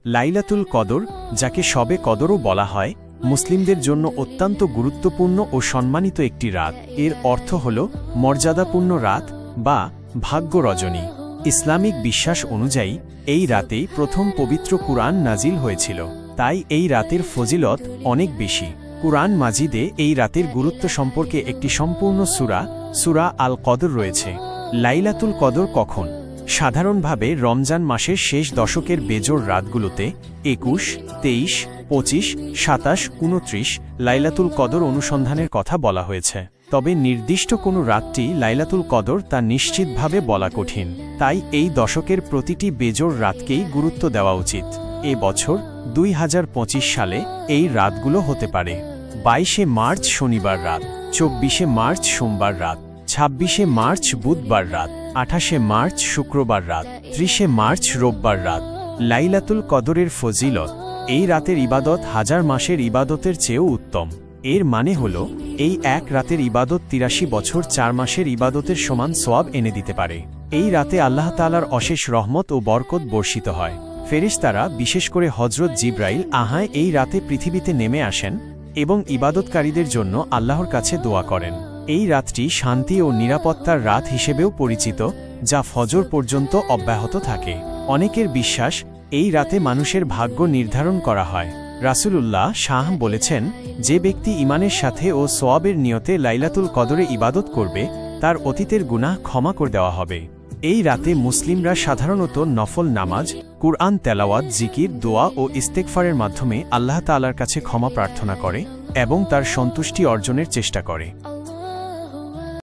লাইলাতুল কদর, যাকে শবে কদরও বলা হয়, মুসলিমদের জন্য অত্যন্ত গুরুত্বপূর্ণ ও সম্মানিত একটি রাত। এর অর্থ হল মর্যাদাপূর্ণ রাত বা ভাগ্য রজনী। ইসলামিক বিশ্বাস অনুযায়ী এই রাতেই প্রথম পবিত্র কুরআন নাজিল হয়েছিল, তাই এই রাতের ফজিলত অনেক বেশি। কুরআন মাজিদে এই রাতের গুরুত্ব সম্পর্কে একটি সম্পূর্ণ সূরা আল কদর রয়েছে। লাইলাতুল কদর কখন? সাধারণভাবে রমজান মাসের শেষ দশকের বেজোড় রাতগুলোতে ২১, ২৩, ২৫, ২৭, ২৯ লাইলাতুল কদর অনুসন্ধানের কথা বলা হয়েছে। তবে নির্দিষ্ট কোনো রাতটি লাইলাতুল কদর তা নিশ্চিতভাবে বলা কঠিন, তাই এই দশকের প্রতিটি বেজোড় রাতকেই গুরুত্ব দেওয়া উচিত। এ বছর ২০২৫ সালে এই রাতগুলো হতে পারে: ২২শে মার্চ শনিবার রাত, ২৪শে মার্চ সোমবার রাত, ২৬শে মার্চ বুধবার রাত, ২৮শে মার্চ শুক্রবার রাত, ৩০শে মার্চ রোববার রাত। লাইলাতুল কদরের ফজিলত: এই রাতের ইবাদত হাজার মাসের ইবাদতের চেয়েও উত্তম। এর মানে হল এই এক রাতের ইবাদত ৮৩ বছর ৪ মাসের ইবাদতের সমান সওয়াব এনে দিতে পারে। এই রাতে আল্লাহ তাআলার অশেষ রহমত ও বরকত বর্ষিত হয়। ফেরেশতারা, বিশেষ করে হযরত জিবরাইল এই রাতে পৃথিবীতে নেমে আসেন এবং ইবাদতকারীদের জন্য আল্লাহর কাছে দোয়া করেন। এই রাতটি শান্তি ও নিরাপত্তার রাত হিসেবেও পরিচিত, যা ফজর পর্যন্ত অব্যাহত থাকে। অনেকের বিশ্বাস, এই রাতে মানুষের ভাগ্য নির্ধারণ করা হয়। রাসূলুল্লাহ বলেছেন, যে ব্যক্তি ঈমানের সাথে ও সওয়াবের নিয়তে লাইলাতুল কদরে ইবাদত করবে, তার অতীতের গুনাহ ক্ষমা করে দেওয়া হবে। এই রাতে মুসলিমরা সাধারণত নফল নামাজ, কুরআন তেলাওয়াত, জিকির, দোয়া ও ইস্তেগফারের মাধ্যমে আল্লাহ তাআলার কাছে ক্ষমা প্রার্থনা করে এবং তার সন্তুষ্টি অর্জনের চেষ্টা করে।